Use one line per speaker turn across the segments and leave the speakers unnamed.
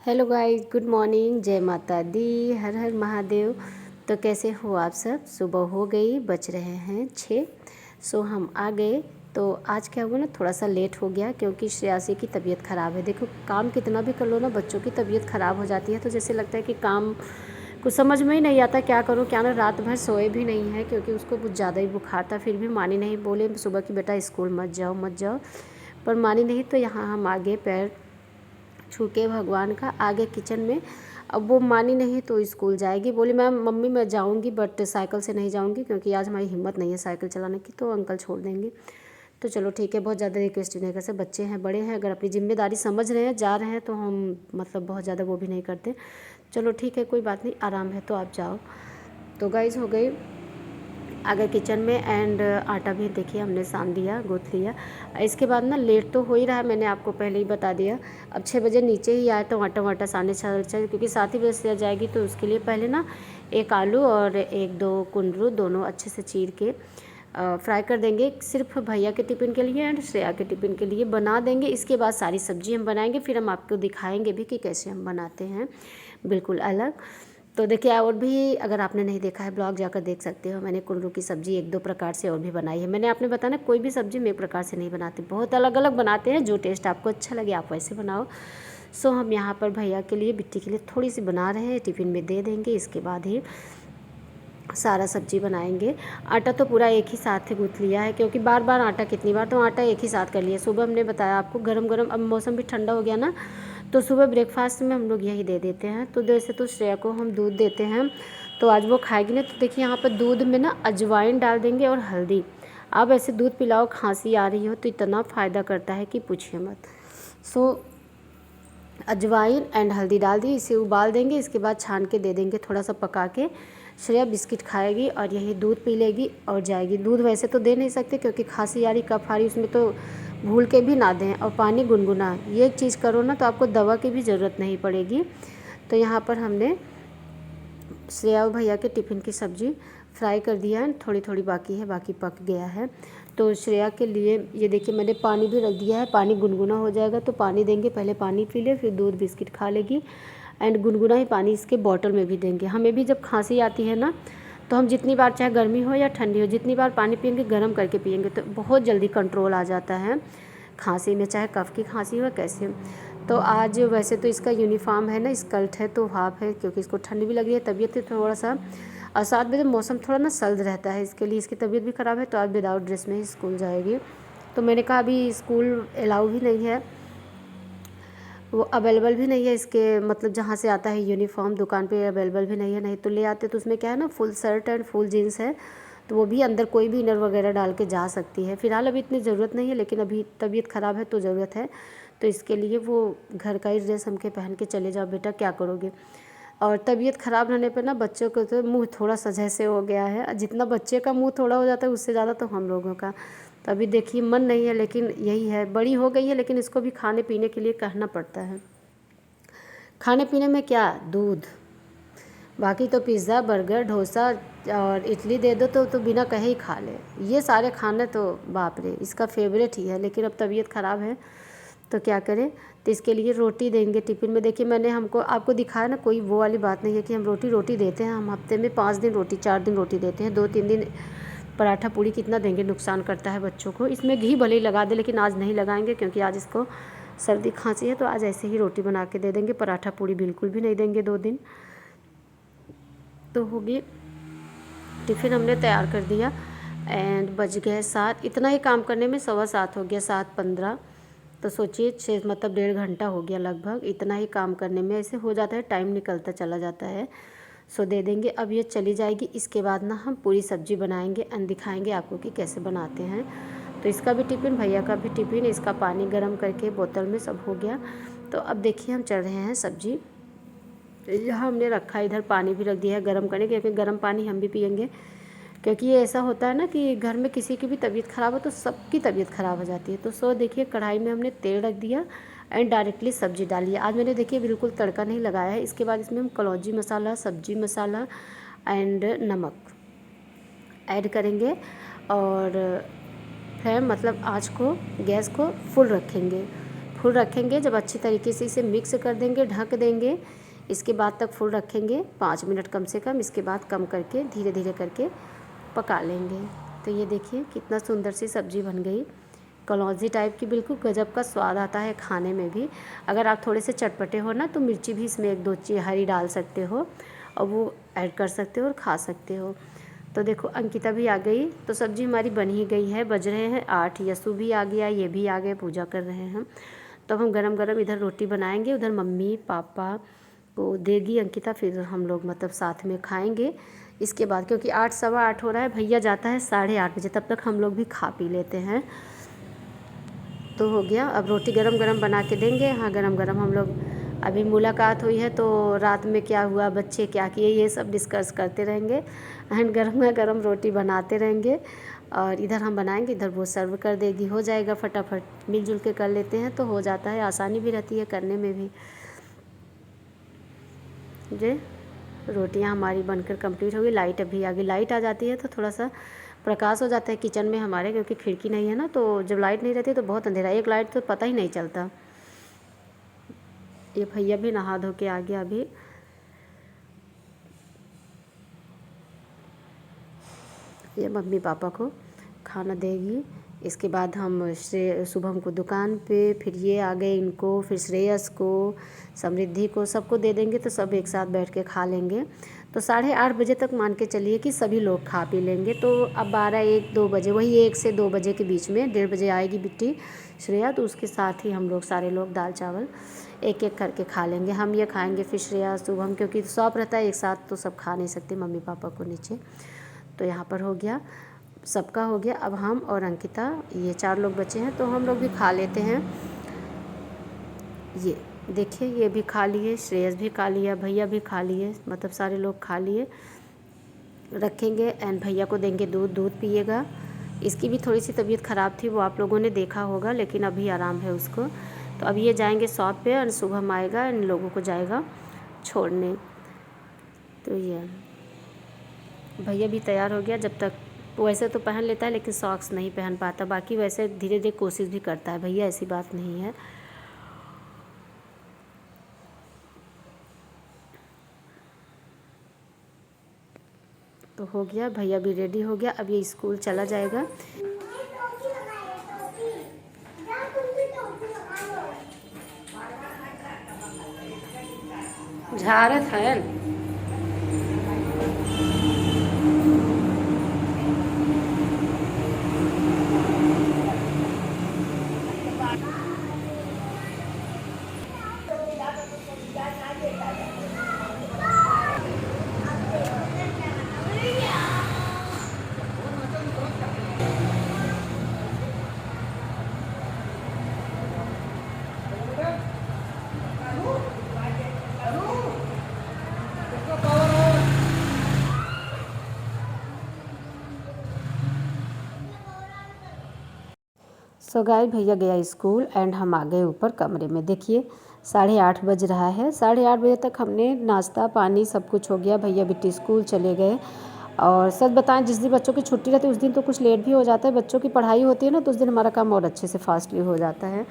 Hello guys, good morning, जय माता दी, हर हर महादेव। तो कैसे हो आप सब? सुबह हो गई, बज रहे हैं 6। सो हम आ गए। तो आज क्या हुआ ना, थोड़ा सा लेट हो गया क्योंकि श्रेयासी की तबीयत ख़राब है। देखो, काम कितना भी कर लो ना, बच्चों की तबीयत ख़राब हो जाती है तो जैसे लगता है कि काम कुछ समझ में ही नहीं आता क्या करूँ क्या ना। रात भर सोए भी नहीं है क्योंकि उसको कुछ ज़्यादा ही बुखार था। फिर भी मानी नहीं, बोले सुबह की बेटा स्कूल मत जाओ मत जाओ, पर मानी नहीं। तो यहाँ हम आगे पैर छू के भगवान का आगे किचन में। अब वो मानी नहीं तो स्कूल जाएगी। बोली मैम मम्मी मैं जाऊंगी बट साइकिल से नहीं जाऊंगी क्योंकि आज हमारी हिम्मत नहीं है साइकिल चलाने की, तो अंकल छोड़ देंगे। तो चलो ठीक है, बहुत ज़्यादा रिक्वेस्ट नहीं कर सकते, बच्चे हैं बड़े हैं, अगर अपनी जिम्मेदारी समझ रहे हैं जा रहे हैं तो हम मतलब बहुत ज़्यादा वो भी नहीं करते। चलो ठीक है, कोई बात नहीं, आराम है तो आप जाओ। तो गाइस हो गई आगे किचन में एंड आटा भी देखिए हमने सान दिया, गूँथ लिया। इसके बाद ना लेट तो हो ही रहा है, मैंने आपको पहले ही बता दिया। अब 6 बजे नीचे ही आए तो आटा वाटा सानने चल क्योंकि 7 ही बजे से जाएगी। तो उसके लिए पहले ना एक आलू और एक दो कुंदरू दोनों अच्छे से चीर के फ्राई कर देंगे, सिर्फ भैया के टिफ़िन के लिए एंड श्रेया के टिफ़िन के लिए बना देंगे। इसके बाद सारी सब्जी हम बनाएंगे, फिर हम आपको दिखाएंगे भी कि कैसे हम बनाते हैं बिल्कुल अलग। तो देखिए, और भी अगर आपने नहीं देखा है ब्लॉग जाकर देख सकते हो। मैंने कुंदरू की सब्ज़ी एक दो प्रकार से और भी बनाई है। मैंने आपने बताया ना, कोई भी सब्ज़ी मैं एक प्रकार से नहीं बनाती, बहुत अलग अलग बनाते हैं। जो टेस्ट आपको अच्छा लगे आप वैसे बनाओ। सो हम यहाँ पर भैया के लिए बिट्टी के लिए थोड़ी सी बना रहे हैं, टिफ़िन में दे देंगे। इसके बाद ही सारा सब्जी बनाएंगे। आटा तो पूरा एक ही साथ गूँथ लिया है क्योंकि बार बार आटा कितनी बार, तो आटा एक ही साथ कर लिया। सुबह हमने बताया आपको गरम गरम, अब मौसम भी ठंडा हो गया ना, तो सुबह ब्रेकफास्ट में हम लोग यही दे देते हैं। तो जैसे तो श्रेया को हम दूध देते हैं, तो आज वो खाएगी ना। तो देखिए यहाँ पर दूध में ना अजवाइन डाल देंगे और हल्दी। आप ऐसे दूध पिलाओ, खांसी आ रही हो तो इतना फ़ायदा करता है कि पूछिए मत। सो अजवाइन एंड हल्दी डाल दी, इसे उबाल देंगे। इसके बाद छान के दे देंगे थोड़ा सा पका के। श्रेया बिस्किट खाएगी और यही दूध पी लेगी और जाएगी। दूध वैसे तो दे नहीं सकते क्योंकि खांसी आ रही कफ आ रही, उसमें तो भूल के भी ना दें। और पानी गुनगुना, ये एक चीज़ करो ना तो आपको दवा की भी ज़रूरत नहीं पड़ेगी। तो यहाँ पर हमने श्रेया और भैया के टिफ़िन की सब्ज़ी फ्राई कर दिया है, थोड़ी थोड़ी बाकी है, बाकी पक गया है। तो श्रेया के लिए ये देखिए मैंने पानी भी रख दिया है, पानी गुनगुना हो जाएगा तो पानी देंगे। पहले पानी पी ले, फिर दूध बिस्किट खा लेगी एंड गुनगुना ही पानी इसके बॉटल में भी देंगे। हमें भी जब खांसी आती है ना, तो हम जितनी बार, चाहे गर्मी हो या ठंडी हो, जितनी बार पानी पियेंगे गर्म करके पियेंगे तो बहुत जल्दी कंट्रोल आ जाता है खांसी में, चाहे कफ की खांसी हो कैसे। तो आज वैसे तो इसका यूनिफॉर्म है ना, स्कर्ट है तो हाफ है क्योंकि इसको ठंड भी लग रही है, तबीयत है थोड़ा सा। और 7 बजे मौसम थोड़ा ना सर्द रहता है, इसके लिए इसकी तबीयत भी ख़राब है तो आज विदाउट ड्रेस में ही स्कूल जाएगी। तो मैंने कहा अभी स्कूल अलाउ भी नहीं है, वो अवेलेबल भी नहीं है इसके, मतलब जहाँ से आता है यूनिफॉर्म दुकान पे अवेलेबल भी नहीं है। नहीं तो ले आते, तो उसमें क्या है ना, full shirt and full jeans है, तो वो भी अंदर कोई भी इनर वगैरह डाल के जा सकती है। फ़िलहाल अभी इतनी ज़रूरत नहीं है, लेकिन अभी तबीयत ख़राब है तो ज़रूरत है। तो इसके लिए वो घर का ही ड्रेस हमके पहन के चले जाओ बेटा, क्या करोगे। और तबीयत ख़राब रहने पर ना बच्चों को तो मुँह थोड़ा सा जैसे हो गया है, जितना बच्चे का मुँह थोड़ा हो जाता है उससे ज़्यादा तो हम लोगों का। तो अभी देखिए मन नहीं है, लेकिन यही है, बड़ी हो गई है लेकिन इसको भी खाने पीने के लिए कहना पड़ता है। खाने पीने में क्या, दूध, बाकी तो पिज़्ज़ा बर्गर डोसा और इडली दे दो तो बिना कहे ही खा ले। ये सारे खाने तो बाप रे इसका फेवरेट ही है, लेकिन अब तबीयत ख़राब है तो क्या करें। तो इसके लिए रोटी देंगे टिफ़िन में। देखिए मैंने हमको आपको दिखाया ना, कोई वो वाली बात नहीं है कि हम रोटी देते हैं। हम हफ्ते में 5 दिन रोटी, 4 दिन रोटी देते हैं, 2-3 दिन पराठा पूड़ी कितना देंगे, नुकसान करता है बच्चों को। इसमें घी भले ही लगा दे, लेकिन आज नहीं लगाएंगे क्योंकि आज इसको सर्दी खांसी है, तो आज ऐसे ही रोटी बना के दे देंगे। पराठा पूड़ी बिल्कुल भी नहीं देंगे 2 दिन। तो होगी, टिफ़िन हमने तैयार कर दिया एंड बज गए 7। इतना ही काम करने में 7:15 हो गया, 7:15। तो सोचिए 6 मतलब 1.5 घंटा हो गया लगभग। इतना ही काम करने में ऐसे हो जाता है, टाइम निकलता चला जाता है। सो दे देंगे, अब ये चली जाएगी। इसके बाद ना हम पूरी सब्ज़ी बनाएंगे एंड दिखाएंगे आपको कि कैसे बनाते हैं। तो इसका भी टिफ़िन, भैया का भी टिफ़िन, इसका पानी गर्म करके बोतल में सब हो गया। तो अब देखिए हम चल रहे हैं सब्ज़ी, यहाँ हमने रखा है, इधर पानी भी रख दिया है गर्म करने, क्योंकि गर्म पानी हम भी पियेंगे। क्योंकि ये ऐसा होता है ना कि घर में किसी की भी तबीयत ख़राब हो तो सबकी तबीयत ख़राब हो जाती है। तो सो देखिए कढ़ाई में हमने तेल रख दिया एंड डायरेक्टली सब्ज़ी डाली है। आज मैंने देखिए बिल्कुल तड़का नहीं लगाया है। इसके बाद इसमें हम कलौंजी मसाला, सब्जी मसाला एंड नमक ऐड करेंगे और फ्लेम मतलब आँच को, गैस को फुल रखेंगे। फुल रखेंगे। जब अच्छी तरीके से इसे मिक्स कर देंगे, ढक देंगे, इसके बाद तक फुल रखेंगे 5 मिनट कम से कम। इसके बाद कम करके धीरे धीरे करके पका लेंगे। तो ये देखिए कितना सुंदर सी सब्ज़ी बन गई, कलौंजी टाइप की, बिल्कुल गजब का स्वाद आता है खाने में भी। अगर आप थोड़े से चटपटे हो ना तो मिर्ची भी इसमें 1-2 हरी डाल सकते हो और वो ऐड कर सकते हो और खा सकते हो। तो देखो अंकिता भी आ गई, तो सब्ज़ी हमारी बन ही गई है। बज रहे हैं 8, यसु भी आ गया, ये भी आ गए, पूजा कर रहे हैं। तो हम गरम गरम इधर रोटी बनाएंगे, उधर मम्मी पापा को देगी अंकिता, फिर हम लोग मतलब साथ में खाएंगे। इसके बाद क्योंकि 8 सवा 8 हो रहा है, भैया जाता है 8:30 बजे, तब तक हम लोग भी खा पी लेते हैं। तो हो गया, अब रोटी गरम गरम बना के देंगे। हाँ गरम गरम हम लोग, अभी मुलाकात हुई है तो रात में क्या हुआ, बच्चे क्या किए, ये सब डिस्कस करते रहेंगे एंड गरम गरम रोटी बनाते रहेंगे। और इधर हम बनाएंगे, इधर वो सर्व कर देगी, हो जाएगा फटाफट। मिलजुल के कर लेते हैं तो हो जाता है, आसानी भी रहती है करने में भी। जे रोटियां हमारी बनकर कंप्लीट हो गई। लाइट अभी आ गई, लाइट आ जाती है तो थोड़ा सा प्रकाश हो जाता है किचन में हमारे, क्योंकि खिड़की नहीं है ना, तो जब लाइट नहीं रहती तो बहुत अंधेरा, एक लाइट तो पता ही नहीं चलता। ये भैया भी नहा धो के आ गया अभी। ये मम्मी पापा को खाना देगी। इसके बाद हम शुभम को दुकान पे, फिर ये आ गए इनको, फिर श्रेयस को, समृद्धि को, सबको दे देंगे तो सब एक साथ बैठ के खा लेंगे। तो 8:30 बजे तक मान के चलिए कि सभी लोग खा पी लेंगे। तो अब 12-1-2 बजे, वही 1 से 2 बजे के बीच में, 1:30 बजे आएगी बिट्टी श्रेया, तो उसके साथ ही हम लोग सारे लोग दाल चावल एक एक करके खा लेंगे। हम ये खाएंगे, फिर श्रेया शुभम, क्योंकि शॉप रहता है एक साथ तो सब खा नहीं सकते, मम्मी पापा को नीचे। तो यहाँ पर हो गया, सबका हो गया। अब हम और अंकिता, ये 4 लोग बचे हैं, तो हम लोग भी खा लेते हैं। ये देखिए ये भी खा लिए, श्रेयस भी खा लिया, भैया भी खा लिए, मतलब सारे लोग खा लिए। रखेंगे एंड भैया को देंगे दूध, दूध पिएगा। इसकी भी थोड़ी सी तबीयत ख़राब थी, वो आप लोगों ने देखा होगा, लेकिन अभी आराम है उसको। तो अब ये जाएंगे शॉप पे और सुबह आएगा, इन लोगों को जाएगा छोड़ने। तो ये भैया भी तैयार हो गया। जब तक वैसे तो पहन लेता है लेकिन सॉक्स नहीं पहन पाता, बाकी वैसे धीरे धीरे कोशिश भी करता है भैया, ऐसी बात नहीं है। तो हो गया, भैया भी रेडी हो गया, अब ये स्कूल चला जाएगा। झारत है सो गाइस, भैया गया स्कूल एंड हम आ गए ऊपर कमरे में। देखिए 8:30 बज रहा है, 8:30 बजे तक हमने नाश्ता पानी सब कुछ हो गया। भैया बिट्टी स्कूल चले गए। और सच बताएं, जिस दिन बच्चों की छुट्टी रहती है उस दिन तो कुछ लेट भी हो जाता है, बच्चों की पढ़ाई होती है ना, तो उस दिन हमारा काम और अच्छे से फास्टली हो जाता है।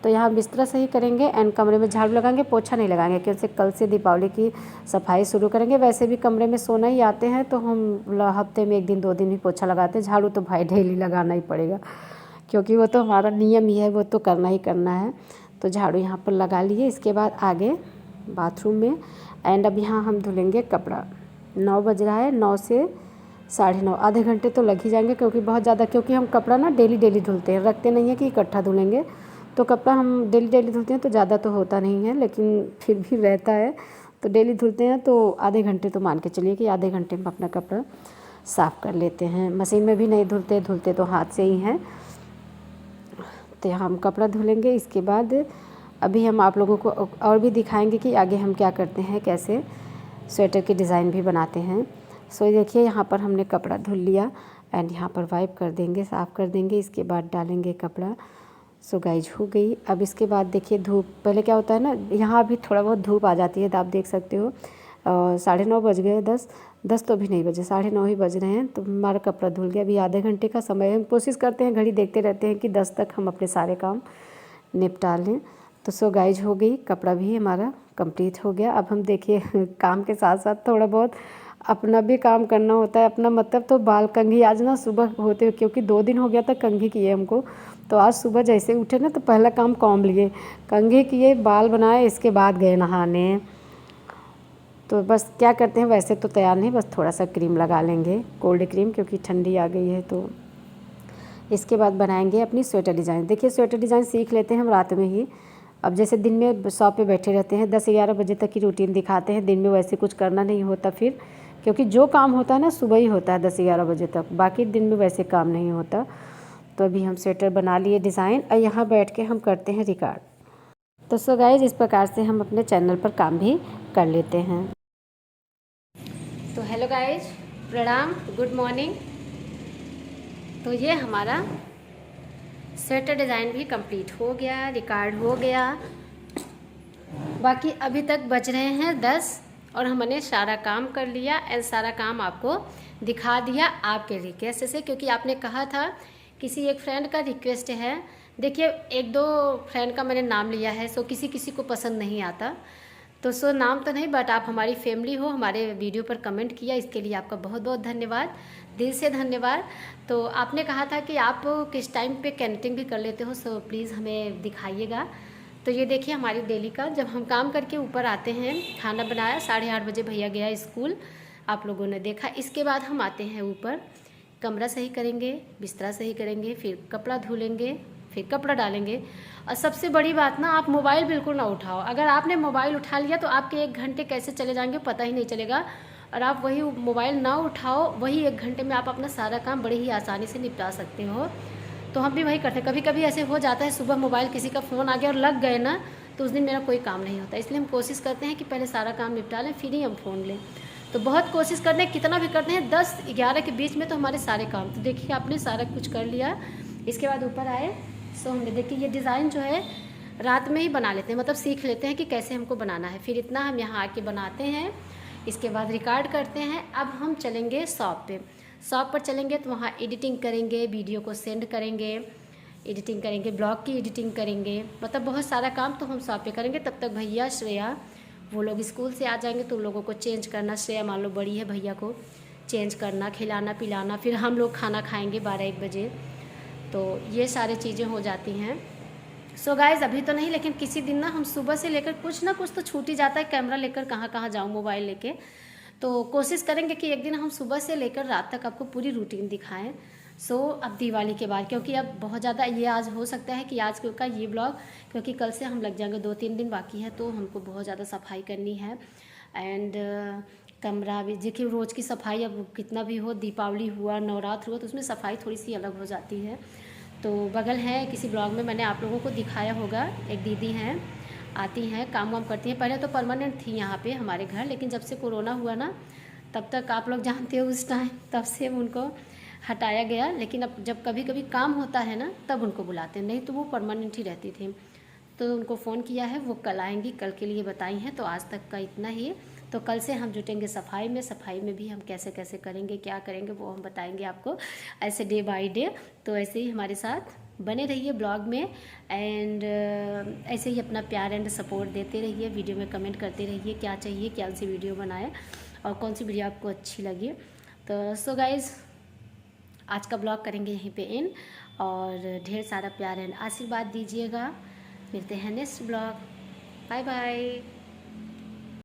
तो यहाँ बिस्तरा सही करेंगे एंड कमरे में झाड़ू लगाएंगे, पोछा नहीं लगाएंगे, क्योंकि कल से दीपावली की सफाई शुरू करेंगे। वैसे भी कमरे में सोना ही आते हैं तो हम हफ्ते में 1 दिन 2 दिन ही पोछा लगाते हैं। झाड़ू तो भाई डेली लगाना ही पड़ेगा, क्योंकि वो तो हमारा नियम ही है, वो तो करना ही करना है। तो झाड़ू यहाँ पर लगा लिए। इसके बाद आगे बाथरूम में एंड अब यहाँ हम धुलेंगे कपड़ा। 9 बज रहा है, 9 से 9:30, आधे घंटे तो लग ही जाएंगे, क्योंकि बहुत ज़्यादा, क्योंकि हम कपड़ा ना डेली डेली धुलते हैं, रखते नहीं है कि इकट्ठा धुलेंगे। तो कपड़ा हम डेली डेली धुलते हैं तो ज़्यादा तो होता नहीं है, लेकिन फिर भी रहता है, तो डेली धुलते हैं। तो आधे घंटे तो मान के चलिए कि आधे घंटे में अपना कपड़ा साफ़ कर लेते हैं। मशीन में भी नहीं धुलते, धुलते तो हाथ से ही हैं। तो हम कपड़ा धुलेंगे। इसके बाद अभी हम आप लोगों को और भी दिखाएंगे कि आगे हम क्या करते हैं, कैसे स्वेटर के डिज़ाइन भी बनाते हैं। सो देखिए यहाँ पर हमने कपड़ा धुल लिया एंड यहाँ पर वाइप कर देंगे, साफ़ कर देंगे। इसके बाद डालेंगे कपड़ा। सो गाइज हो गई। अब इसके बाद देखिए धूप, पहले क्या होता है ना, यहाँ भी थोड़ा बहुत धूप आ जाती है, तो आप देख सकते हो 9:30 बज गए, 10 तो भी नहीं बजे, 9:30 ही बज रहे हैं। तो हमारा कपड़ा धुल गया। अभी आधे घंटे का समय है, हम कोशिश करते हैं, घड़ी देखते रहते हैं कि 10 तक हम अपने सारे काम निपटा लें। तो सो गाइज हो गई, कपड़ा भी हमारा कंप्लीट हो गया। अब हम देखिए काम के साथ साथ थोड़ा बहुत अपना भी काम करना होता है। अपना मतलब तो बाल कंघी आज ना सुबह होते, क्योंकि 2 दिन हो गया था कंघी किए हमको, तो आज सुबह जैसे उठे ना तो पहला काम कॉम्ब लिए, कंघी किए, बाल बनाए, इसके बाद गए नहाने। तो बस क्या करते हैं, वैसे तो तैयार नहीं, बस थोड़ा सा क्रीम लगा लेंगे, कोल्ड क्रीम, क्योंकि ठंडी आ गई है। तो इसके बाद बनाएंगे अपनी स्वेटर डिज़ाइन। देखिए स्वेटर डिज़ाइन सीख लेते हैं हम रात में ही। अब जैसे दिन में शॉप पे बैठे रहते हैं, 10-11 बजे तक की रूटीन दिखाते हैं, दिन में वैसे कुछ करना नहीं होता फिर, क्योंकि जो काम होता है ना सुबह ही होता है 10-11 बजे तक, बाकी दिन में वैसे काम नहीं होता। तो अभी हम स्वेटर बना लिए डिज़ाइन, और यहाँ बैठ के हम करते हैं रिकॉर्ड। तो सो गाइज इस प्रकार से हम अपने चैनल पर काम भी कर लेते हैं। तो हेलो गाइज, प्रणाम, गुड मॉर्निंग। तो ये हमारा स्वेटर डिज़ाइन भी कंप्लीट हो गया, रिकॉर्ड हो गया। बाकी अभी तक बच रहे हैं 10, और हमने सारा काम कर लिया एंड सारा काम आपको दिखा दिया आपके रिक्वेस्ट से, क्योंकि आपने कहा था, किसी एक फ्रेंड का रिक्वेस्ट है। देखिए 1-2 फ्रेंड का मैंने नाम लिया है, सो किसी किसी को पसंद नहीं आता, तो सो नाम तो नहीं, बट आप हमारी फैमिली हो, हमारे वीडियो पर कमेंट किया, इसके लिए आपका बहुत बहुत धन्यवाद, दिल से धन्यवाद। तो आपने कहा था कि आप किस टाइम पे कैंटिंग भी कर लेते हो, सो प्लीज़ हमें दिखाइएगा। तो ये देखिए हमारी डेली का, जब हम काम करके ऊपर आते हैं, खाना बनाया, 8:30 बजे भैया गया स्कूल, आप लोगों ने देखा। इसके बाद हम आते हैं ऊपर, कमरा सही करेंगे, बिस्तरा सही करेंगे, फिर कपड़ा धो लेंगे, फिर कपड़ा डालेंगे। और सबसे बड़ी बात ना, आप मोबाइल बिल्कुल ना उठाओ। अगर आपने मोबाइल उठा लिया तो आपके 1 घंटे कैसे चले जाएंगे पता ही नहीं चलेगा। और आप वही मोबाइल ना उठाओ, वही 1 घंटे में आप अपना सारा काम बड़े ही आसानी से निपटा सकते हो। तो हम भी वही करते हैं। कभी कभी ऐसे हो जाता है, सुबह मोबाइल किसी का फ़ोन आ गया और लग गए ना, तो उस दिन मेरा कोई काम नहीं होता। इसलिए हम कोशिश करते हैं कि पहले सारा काम निपटा लें, फिर ही हम फ़ोन लें। तो बहुत कोशिश करते हैं, कितना भी करते हैं, 10-11 के बीच में तो हमारे सारे काम। तो देखिए आपने सारा कुछ कर लिया। इसके बाद ऊपर आए, सो हमने देखिए ये डिज़ाइन जो है रात में ही बना लेते हैं, मतलब सीख लेते हैं कि कैसे हमको बनाना है, फिर इतना हम यहाँ आके बनाते हैं। इसके बाद रिकॉर्ड करते हैं। अब हम चलेंगे शॉप पे। शॉप पर चलेंगे तो वहाँ एडिटिंग करेंगे, वीडियो को सेंड करेंगे, एडिटिंग करेंगे, ब्लॉग की एडिटिंग करेंगे, मतलब बहुत सारा काम तो हम शॉप पे करेंगे। तब तक भैया श्रेया वो लोग स्कूल से आ जाएंगे, तो उन लोगों को चेंज करना, श्रेया मान लो बड़ी है, भैया को चेंज करना, खिलाना पिलाना, फिर हम लोग खाना खाएंगे 12-1 बजे। तो ये सारी चीज़ें हो जाती हैं। सो गाइज़ अभी तो नहीं, लेकिन किसी दिन ना हम सुबह से लेकर कुछ ना कुछ तो छूट ही जाता है। कैमरा लेकर कहाँ कहाँ जाऊँ मोबाइल लेके, तो कोशिश करेंगे कि एक दिन हम सुबह से लेकर रात तक आपको पूरी रूटीन दिखाएं। सो अब दिवाली के बाद, क्योंकि अब बहुत ज़्यादा ये आज हो सकता है कि आज का ये ब्लॉग, क्योंकि कल से हम लग जाएंगे, 2-3 दिन बाकी है, तो हमको बहुत ज़्यादा सफाई करनी है। एंड कमरा भी देखिए, रोज़ की सफाई अब कितना भी हो, दीपावली हुआ, नवरात्र हुआ, तो उसमें सफाई थोड़ी सी अलग हो जाती है। तो बगल है, किसी ब्लॉग में मैंने आप लोगों को दिखाया होगा, एक दीदी हैं, आती हैं, काम वाम करती हैं। पहले तो परमानेंट थी यहाँ पे हमारे घर, लेकिन जब से कोरोना हुआ ना, तब तक आप लोग जानते हो उस टाइम, तब से उनको हटाया गया। लेकिन अब जब कभी कभी काम होता है ना, तब उनको बुलाते हैं, नहीं तो वो परमानेंट ही रहती थी। तो उनको फ़ोन किया है, वो कल आएंगी, कल के लिए बताई हैं। तो आज तक का इतना ही। तो कल से हम जुटेंगे सफाई में। सफाई में भी हम कैसे कैसे करेंगे, क्या करेंगे, वो हम बताएंगे आपको, ऐसे डे बाय डे। तो ऐसे ही हमारे साथ बने रहिए ब्लॉग में, एंड ऐसे ही अपना प्यार एंड सपोर्ट देते रहिए। वीडियो में कमेंट करते रहिए क्या चाहिए, क्या सी वीडियो बनाए, और कौन सी वीडियो आपको अच्छी लगी। तो सो गाइज़ आज का ब्लॉग करेंगे यहीं पे इन, और ढेर सारा प्यार एंड आशीर्वाद दीजिएगा। मिलते हैं नेक्स्ट ब्लॉग। Bye bye.